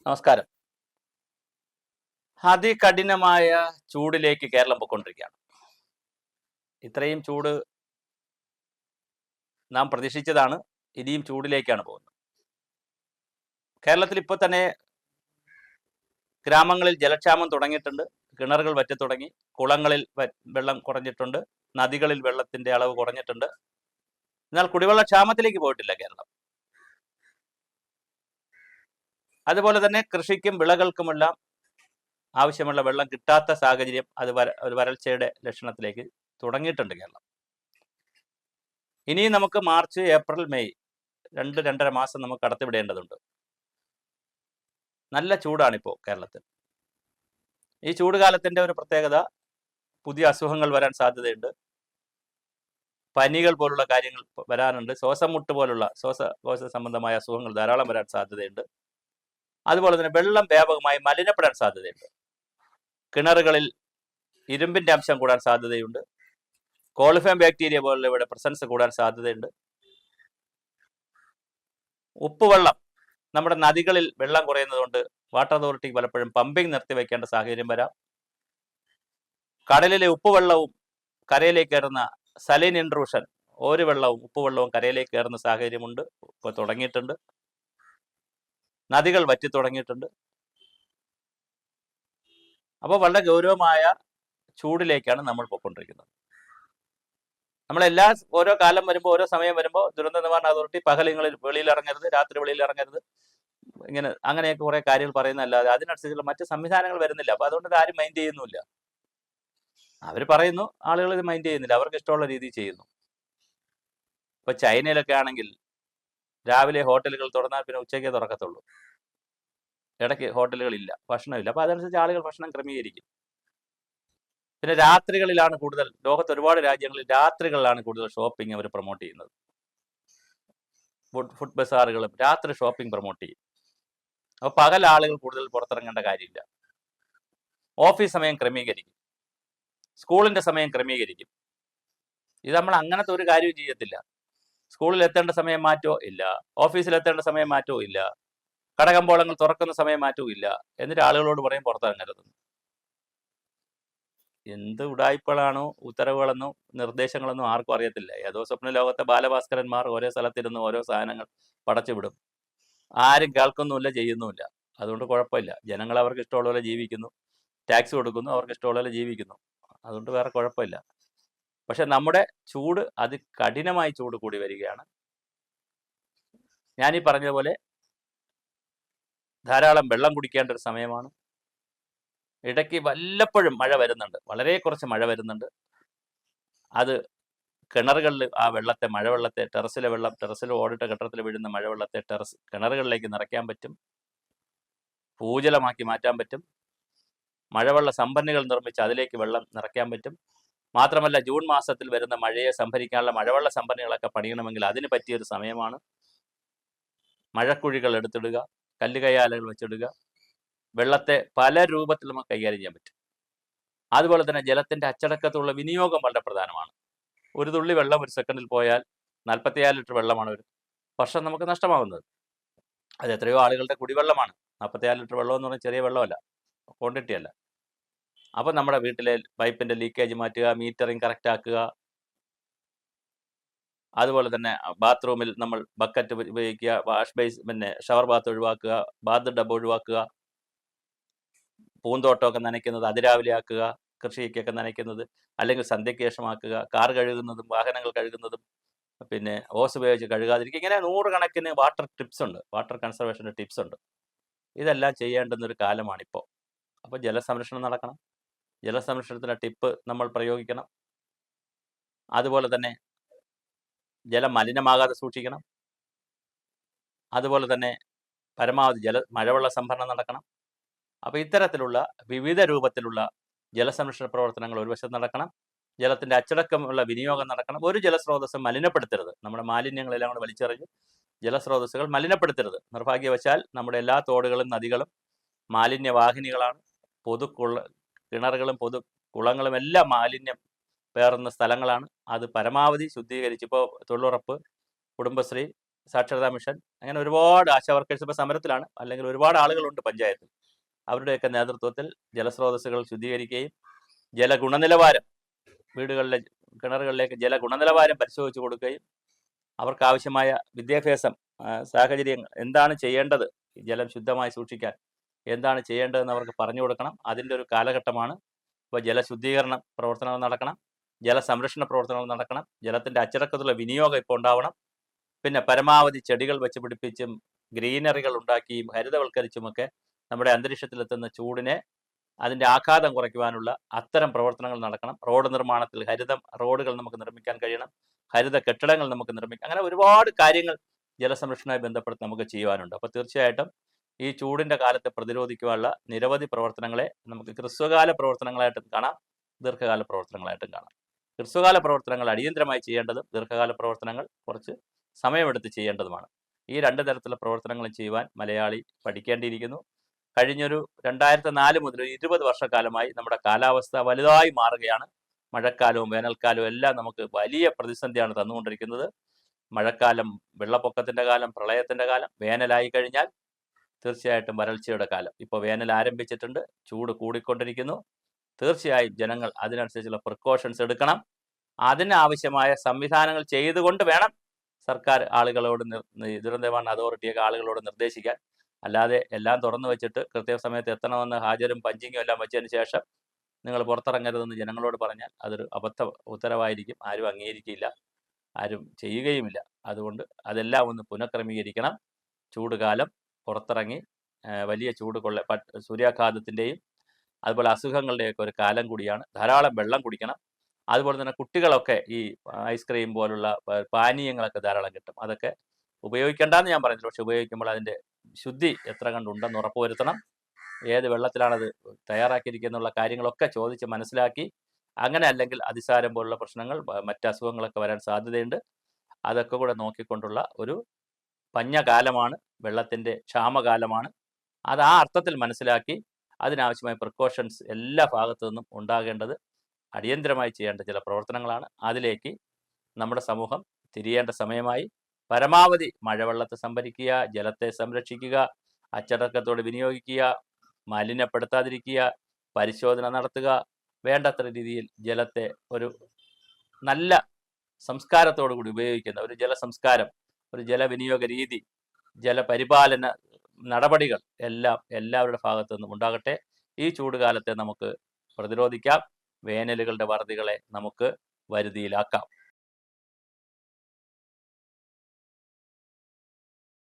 നമസ്കാരം. അതികഠിനമായ ചൂടിലേക്ക് കേരളം പൊയ്ക്കൊണ്ടിരിക്കുകയാണ്. ഇത്രയും ചൂട് നാം പ്രതീക്ഷിച്ചതാണ്. ഇനിയും ചൂടിലേക്കാണ് പോകുന്നത്. കേരളത്തിൽ ഇപ്പോൾ തന്നെ ഗ്രാമങ്ങളിൽ ജലക്ഷാമം തുടങ്ങിയിട്ടുണ്ട്. കിണറുകൾ വറ്റിത്തുടങ്ങി. കുളങ്ങളിൽ വെള്ളം കുറഞ്ഞിട്ടുണ്ട്. നദികളിൽ വെള്ളത്തിന്റെ അളവ് കുറഞ്ഞിട്ടുണ്ട്. എന്നാൽ കുടിവെള്ളക്ഷാമത്തിലേക്ക് പോയിട്ടില്ല കേരളം. അതുപോലെ തന്നെ കൃഷിക്കും വിളകൾക്കുമെല്ലാം ആവശ്യമുള്ള വെള്ളം കിട്ടാത്ത സാഹചര്യം ഒരു വരൾച്ചയുടെ ലക്ഷണത്തിലേക്ക് തുടങ്ങിയിട്ടുണ്ട് കേരളം. ഇനിയും നമുക്ക് മാർച്ച്, ഏപ്രിൽ, മെയ് 2-2.5 മാസം നമുക്ക് കടത്തിവിടേണ്ടതുണ്ട്. നല്ല ചൂടാണിപ്പോൾ കേരളത്തിൽ. ഈ ചൂട് കാലത്തിൻ്റെ ഒരു പ്രത്യേകത, പുതിയ അസുഖങ്ങൾ വരാൻ സാധ്യതയുണ്ട്. പനികൾ പോലുള്ള കാര്യങ്ങൾ വരാനുണ്ട്. ശ്വാസമുട്ട് പോലുള്ള ശ്വാസകോശ സംബന്ധമായ അസുഖങ്ങൾ ധാരാളം വരാൻ സാധ്യതയുണ്ട്. അതുപോലെ തന്നെ വെള്ളം വ്യാപകമായി മലിനപ്പെടാൻ സാധ്യതയുണ്ട്. കിണറുകളിൽ ഇരുമ്പിൻ്റെ അംശം കൂടാൻ സാധ്യതയുണ്ട്. കോളിഫോം ബാക്ടീരിയ പോലുള്ളവയുടെ പ്രസൻസ് കൂടാൻ സാധ്യതയുണ്ട്. ഉപ്പുവെള്ളം, നമ്മുടെ നദികളിൽ വെള്ളം കുറയുന്നതുകൊണ്ട് വാട്ടർ അതോറിറ്റിക്ക് പലപ്പോഴും പമ്പിംഗ് നിർത്തിവെക്കേണ്ട സാഹചര്യം വരാം. കടലിലെ ഉപ്പുവെള്ളവും കരയിലേക്ക് കയറുന്ന സലൈൻ ഇൻട്രൂഷൻ, ഒരു വെള്ളവും ഉപ്പുവെള്ളവും കരയിലേക്ക് കയറുന്ന സാഹചര്യമുണ്ട്. ഇപ്പോൾ തുടങ്ങിയിട്ടുണ്ട്. നദികൾ വറ്റി തുടങ്ങിയിട്ടുണ്ട്. അപ്പോൾ വളരെ ഗൗരവമായ ചൂടിലേക്കാണ് നമ്മൾ പോയിക്കൊണ്ടിരിക്കുന്നത്. ഓരോ കാലം വരുമ്പോൾ, ഓരോ സമയം വരുമ്പോൾ ദുരന്ത നിവാരണ അതോറിറ്റി പകലങ്ങളിൽ വെളിയിൽ ഇറങ്ങരുത്, രാത്രി വെളിയിൽ ഇറങ്ങരുത്, അങ്ങനെയൊക്കെ കുറെ കാര്യങ്ങൾ പറയുന്നതല്ലാതെ അതിനനുസരിച്ചുള്ള മറ്റ് സംവിധാനങ്ങൾ വരുന്നില്ല. അപ്പോൾ അതുകൊണ്ട് ആരും മൈൻഡ് ചെയ്യുന്നില്ല. അവർ പറയുന്നു, ആളുകൾ ഇത് മൈൻഡ് ചെയ്യുന്നില്ല, അവർക്ക് ഇഷ്ടമുള്ള രീതിയിൽ ചെയ്യുന്നു. ഇപ്പൊ ചൈനയിലൊക്കെ ആണെങ്കിൽ രാവിലെ ഹോട്ടലുകൾ തുറന്നാൽ പിന്നെ ഉച്ചയ്ക്കേ തുറക്കത്തുള്ളൂ. ഇടയ്ക്ക് ഹോട്ടലുകളില്ല, ഭക്ഷണമില്ല. അപ്പോൾ അതനുസരിച്ച് ആളുകൾ ഭക്ഷണം ക്രമീകരിക്കും. പിന്നെ രാത്രികളിലാണ് കൂടുതൽ, ലോകത്ത് ഒരുപാട് രാജ്യങ്ങളിൽ രാത്രികളിലാണ് കൂടുതൽ ഷോപ്പിംഗ് അവർ പ്രൊമോട്ട് ചെയ്യുന്നത്. ഫുഡ് ബസാറുകളും രാത്രി ഷോപ്പിംഗ് പ്രൊമോട്ട് ചെയ്യും. അപ്പോൾ പകൽ ആളുകൾ കൂടുതൽ പുറത്തിറങ്ങേണ്ട കാര്യമില്ല. ഓഫീസ് സമയം ക്രമീകരിക്കും, സ്കൂളിൻ്റെ സമയം ക്രമീകരിക്കും. ഇത് നമ്മൾ അങ്ങനത്തെ ഒരു കാര്യവും ചെയ്യത്തില്ല. സ്കൂളിൽ എത്തേണ്ട സമയം മാറ്റോ ഇല്ല, ഓഫീസിൽ എത്തേണ്ട സമയം മാറ്റോ ഇല്ല, കടകമ്പോളങ്ങൾ തുറക്കുന്ന സമയം മാറ്റവും ഇല്ല. എന്നിട്ട് ആളുകളോട് പറയും പുറത്തിറങ്ങരുത്. എന്ത് ഉടായ്പകളാണോ ഉത്തരവുകളെന്നോ നിർദ്ദേശങ്ങളെന്നോ ആർക്കും അറിയത്തില്ല. ഏതോ സ്വപ്ന ലോകത്തെ ബാലഭാസ്കരന്മാർ ഓരോ സ്ഥലത്തിരുന്ന് ഓരോ സാധനങ്ങൾ പടച്ചുവിടും. ആരും കേൾക്കുന്നുമില്ല, ചെയ്യുന്നുമില്ല. അതുകൊണ്ട് കുഴപ്പമില്ല. ജനങ്ങൾ അവർക്ക് ഇഷ്ടമുള്ള പോലെ ജീവിക്കുന്നു, ടാക്സ് കൊടുക്കുന്നു, അവർക്ക് ഇഷ്ടമുള്ള പോലെ ജീവിക്കുന്നു. അതുകൊണ്ട് വേറെ കുഴപ്പമില്ല. പക്ഷെ നമ്മുടെ ചൂട് കഠിനമായി ചൂട് കൂടി വരികയാണ്. ഞാനീ പറഞ്ഞതുപോലെ ധാരാളം വെള്ളം കുടിക്കേണ്ട ഒരു സമയമാണ്. ഇടയ്ക്ക് വല്ലപ്പോഴും മഴ വരുന്നുണ്ട്, വളരെ കുറച്ച് മഴ വരുന്നുണ്ട്. അത് കിണറുകളിൽ ആ മഴവെള്ളത്തെ ടെറസിൽ ഓടിട്ട കെട്ടിടത്തിൽ വീഴുന്ന മഴവെള്ളത്തെ കിണറുകളിലേക്ക് നിറയ്ക്കാൻ പറ്റും, ഭൂജലമാക്കി മാറ്റാൻ പറ്റും. മഴവെള്ള സംഭരണികൾ നിർമ്മിച്ച് അതിലേക്ക് വെള്ളം നിറയ്ക്കാൻ പറ്റും. മാത്രമല്ല, ജൂൺ മാസത്തിൽ വരുന്ന മഴയെ സംഭരിക്കാനുള്ള മഴവെള്ള സംഭരണികളൊക്കെ പണിയണമെങ്കിൽ അതിന് പറ്റിയൊരു സമയമാണ്. മഴക്കുഴികൾ എടുത്തിടുക, കല്ലുകയ്യാലകൾ വെച്ചിടുക. വെള്ളത്തെ പല രൂപത്തിൽ നമുക്ക് കൈകാര്യം ചെയ്യാൻ പറ്റും. അതുപോലെ തന്നെ ജലത്തിൻ്റെ അച്ചടക്കത്തുള്ള വിനിയോഗം വളരെ പ്രധാനമാണ്. ഒരു തുള്ളി വെള്ളം ഒരു സെക്കൻഡിൽ പോയാൽ 44 ലിറ്റർ വെള്ളമാണ് ഒരു വർഷം നമുക്ക് നഷ്ടമാകുന്നത്. അത് എത്രയോ ആളുകളുടെ കുടിവെള്ളമാണ്. 44 ലിറ്റർ വെള്ളം എന്ന് പറഞ്ഞാൽ ചെറിയ വെള്ളമല്ല, ക്വാണ്ടിറ്റിയല്ല. അപ്പം നമ്മുടെ വീട്ടിലെ പൈപ്പിൻ്റെ ലീക്കേജ് മാറ്റുക, മീറ്ററിങ് കറക്റ്റ് ആക്കുക. അതുപോലെ തന്നെ ബാത്റൂമിൽ നമ്മൾ ബക്കറ്റ് ഉപയോഗിക്കുക, ഷവർ ബാത്ത് ഒഴിവാക്കുക, ബാത്ത് ടബ് ഒഴിവാക്കുക. പൂന്തോട്ടമൊക്കെ നനയ്ക്കുന്നത് അതിരാവിലെ ആക്കുക, കൃഷിക്കൊക്കെ നനയ്ക്കുന്നത് അല്ലെങ്കിൽ സന്ധ്യയ്ക്ക് ശേഷമാക്കുക. കാർ കഴുകുന്നതും വാഹനങ്ങൾ കഴുകുന്നതും പിന്നെ ഓസ് ഉപയോഗിച്ച് കഴുകാതിരിക്കുക. ഇങ്ങനെ 100 കണക്കിന് വാട്ടർ കൺസർവേഷൻ്റെ ടിപ്സ് ഉണ്ട്. ഇതെല്ലാം ചെയ്യേണ്ടുന്നൊരു കാലമാണിപ്പോൾ. അപ്പോൾ ജലസംരക്ഷണം നടക്കണം, ജലസംരക്ഷണത്തിൻ്റെ ടിപ്പ് നമ്മൾ പ്രയോഗിക്കണം. അതുപോലെ തന്നെ ജലം മലിനമാകാതെ സൂക്ഷിക്കണം. അതുപോലെ തന്നെ പരമാവധി മഴവെള്ള സംഭരണം നടക്കണം. അപ്പോൾ ഇത്തരത്തിലുള്ള വിവിധ രൂപത്തിലുള്ള ജലസംരക്ഷണ പ്രവർത്തനങ്ങൾ ഒരു വശത്ത് നടക്കണം. ജലത്തിൻ്റെ അച്ചടക്കമുള്ള വിനിയോഗം നടക്കണം. ഒരു ജലസ്രോതസ്സും മലിനപ്പെടുത്തരുത്. നമ്മുടെ മാലിന്യങ്ങളെല്ലാം കൂടെ വലിച്ചെറിഞ്ഞ് ജലസ്രോതസ്സുകൾ മലിനപ്പെടുത്തരുത്. നിർഭാഗ്യവശാൽ നമ്മുടെ എല്ലാ തോടുകളും നദികളും മാലിന്യവാഹിനികളാണ്. കിണറുകളും കുളങ്ങളും എല്ലാം മാലിന്യം പേറുന്ന സ്ഥലങ്ങളാണ്. അത് പരമാവധി ശുദ്ധീകരിച്ച്, ഇപ്പോൾ തൊഴിലുറപ്പ്, കുടുംബശ്രീ, സാക്ഷരതാ മിഷൻ, അങ്ങനെ ഒരുപാട് ആശാ വർക്കേഴ്സ് ഇപ്പോൾ സമരത്തിലാണ്, അല്ലെങ്കിൽ ഒരുപാട് ആളുകളുണ്ട് പഞ്ചായത്തിൽ. അവരുടെയൊക്കെ നേതൃത്വത്തിൽ ജലസ്രോതസ്സുകൾ ശുദ്ധീകരിക്കുകയും ജല ഗുണനിലവാരം, വീടുകളിലെ കിണറുകളിലേക്ക് ജല ഗുണനിലവാരം പരിശോധിച്ച് കൊടുക്കുകയും അവർക്ക് ആവശ്യമായ വിദ്യാഭ്യാസം, സാഹചര്യങ്ങൾ എന്താണ് ചെയ്യേണ്ടത്, ജലം ശുദ്ധമായി സൂക്ഷിക്കാൻ എന്താണ് ചെയ്യേണ്ടതെന്ന് അവർക്ക് പറഞ്ഞു കൊടുക്കണം. അതിൻ്റെ ഒരു കാലഘട്ടമാണ്. ഇപ്പോൾ ജലശുദ്ധീകരണ പ്രവർത്തനങ്ങൾ നടക്കണം, ജലസംരക്ഷണ പ്രവർത്തനങ്ങൾ നടക്കണം, ജലത്തിൻ്റെ അച്ചടക്കത്തിലുള്ള വിനിയോഗം ഇപ്പോൾ ഉണ്ടാവണം. പിന്നെ പരമാവധി ചെടികൾ വെച്ച് പിടിപ്പിച്ചും ഗ്രീനറികൾ ഉണ്ടാക്കിയും ഹരിതവൽക്കരിച്ചുമൊക്കെ നമ്മുടെ അന്തരീക്ഷത്തിലെത്തുന്ന ചൂടിനെ, അതിൻ്റെ ആഘാതം കുറയ്ക്കുവാനുള്ള അത്തരം പ്രവർത്തനങ്ങൾ നടക്കണം. റോഡ് നിർമ്മാണത്തിൽ റോഡുകൾ നമുക്ക് നിർമ്മിക്കാൻ കഴിയണം, ഹരിത കെട്ടിടങ്ങൾ നമുക്ക് നിർമ്മിക്കാം. അങ്ങനെ ഒരുപാട് കാര്യങ്ങൾ ജലസംരക്ഷണവുമായി ബന്ധപ്പെട്ട് നമുക്ക് ചെയ്യുവാനുണ്ട്. അപ്പോൾ തീർച്ചയായിട്ടും ഈ ചൂടിൻ്റെ കാലത്തെ പ്രതിരോധിക്കുവാനുള്ള നിരവധി പ്രവർത്തനങ്ങളെ നമുക്ക് ഹ്രസ്വകാല പ്രവർത്തനങ്ങളായിട്ടും കാണാം, ദീർഘകാല പ്രവർത്തനങ്ങളായിട്ടും കാണാം. ഹ്രസ്വകാല പ്രവർത്തനങ്ങൾ അടിയന്തരമായി ചെയ്യേണ്ടതും ദീർഘകാല പ്രവർത്തനങ്ങൾ കുറച്ച് സമയമെടുത്ത് ചെയ്യേണ്ടതുമാണ്. ഈ രണ്ട് തരത്തിലുള്ള പ്രവർത്തനങ്ങളും ചെയ്യുവാൻ മലയാളി പഠിക്കേണ്ടിയിരിക്കുന്നു. കഴിഞ്ഞൊരു 2004 മുതൽ 20 വർഷക്കാലമായി നമ്മുടെ കാലാവസ്ഥ വലുതായി മാറുകയാണ്. മഴക്കാലവും വേനൽക്കാലവും എല്ലാം നമുക്ക് വലിയ പ്രതിസന്ധിയാണ് തന്നുകൊണ്ടിരിക്കുന്നത്. മഴക്കാലം വെള്ളപ്പൊക്കത്തിൻ്റെ കാലം, പ്രളയത്തിൻ്റെ കാലം, വേനലായി കഴിഞ്ഞാൽ തീർച്ചയായിട്ടും വരൾച്ചയുടെ കാലം. ഇപ്പോൾ വേനൽ ആരംഭിച്ചിട്ടുണ്ട്, ചൂട് കൂടിക്കൊണ്ടിരിക്കുന്നു. തീർച്ചയായും ജനങ്ങൾ അതിനനുസരിച്ചുള്ള പ്രിക്കോഷൻസ് എടുക്കണം. അതിനാവശ്യമായ സംവിധാനങ്ങൾ ചെയ്തുകൊണ്ട് വേണം സർക്കാർ ആളുകളോട്, ദുരന്ത നിവാരണ അതോറിറ്റിയൊക്കെ ആളുകളോട് നിർദ്ദേശിക്കാൻ. അല്ലാതെ എല്ലാം തുറന്നു വെച്ചിട്ട് കൃത്യസമയത്ത് എത്തണമെന്ന് ഹാജരും പഞ്ചിങ്ങും എല്ലാം വെച്ചതിന് ശേഷം നിങ്ങൾ പുറത്തിറങ്ങരുതെന്ന് ജനങ്ങളോട് പറഞ്ഞാൽ അതൊരു അബദ്ധ ഉത്തരവായിരിക്കും. ആരും അംഗീകരിക്കില്ല, ആരും ചെയ്യുകയുമില്ല. അതുകൊണ്ട് അതെല്ലാം ഒന്ന് പുനഃക്രമീകരിക്കണം. ചൂടുകാലം പുറത്തിറങ്ങി വലിയ ചൂട് സൂര്യാഘാതത്തിൻ്റെയും അതുപോലെ അസുഖങ്ങളുടെയൊക്കെ ഒരു കാലം കൂടിയാണ്. ധാരാളം വെള്ളം കുടിക്കണം. അതുപോലെ തന്നെ കുട്ടികളൊക്കെ ഈ ഐസ്ക്രീം പോലുള്ള പാനീയങ്ങളൊക്കെ ധാരാളം കിട്ടും. അതൊക്കെ ഉപയോഗിക്കേണ്ടെന്ന് ഞാൻ പറയുന്നില്ല, പക്ഷെ ഉപയോഗിക്കുമ്പോൾ അതിൻ്റെ ശുദ്ധി എത്ര കണ്ടുണ്ടെന്ന് ഉറപ്പുവരുത്തണം. ഏത് വെള്ളത്തിലാണത് തയ്യാറാക്കിയിരിക്കുന്നുള്ള കാര്യങ്ങളൊക്കെ ചോദിച്ച് മനസ്സിലാക്കി, അങ്ങനെ അല്ലെങ്കിൽ അതിസാരം പോലുള്ള പ്രശ്നങ്ങൾ, മറ്റ് അസുഖങ്ങളൊക്കെ വരാൻ സാധ്യതയുണ്ട്. അതൊക്കെ കൂടെ നോക്കിക്കൊണ്ടുള്ള ഒരു പഞ്ഞകാലമാണ്, വെള്ളത്തിൻ്റെ ക്ഷാമകാലമാണ്. അത് ആ അർത്ഥത്തിൽ മനസ്സിലാക്കി അതിനാവശ്യമായ പ്രിക്കോഷൻസ് എല്ലാ ഭാഗത്തു നിന്നും ഉണ്ടാകേണ്ടത് അടിയന്തരമായി ചെയ്യേണ്ട ചില പ്രവർത്തനങ്ങളാണ്. അതിലേക്ക് നമ്മുടെ സമൂഹം തിരിയേണ്ട സമയമായി. പരമാവധി മഴവെള്ളത്തെ സംഭരിക്കുക, ജലത്തെ സംരക്ഷിക്കുക, അച്ചടക്കത്തോടെ വിനിയോഗിക്കുക, മലിനപ്പെടുത്താതിരിക്കുക, പരിശോധന നടത്തുക, വേണ്ടത്ര രീതിയിൽ ജലത്തെ ഒരു നല്ല സംസ്കാരത്തോടു കൂടി ഉപയോഗിക്കുന്ന ഒരു ജലസംസ്കാരം, ഒരു ജലവിനിയോഗ രീതി, ജലപരിപാലന നടപടികൾ എല്ലാം എല്ലാവരുടെ ഭാഗത്തു നിന്നും ഉണ്ടാകട്ടെ. ഈ ചൂടുകാലത്തെ നമുക്ക് പ്രതിരോധിക്കാം, വേനലുകളുടെ വറുതികളെ നമുക്ക് വരുതിയിലാക്കാം.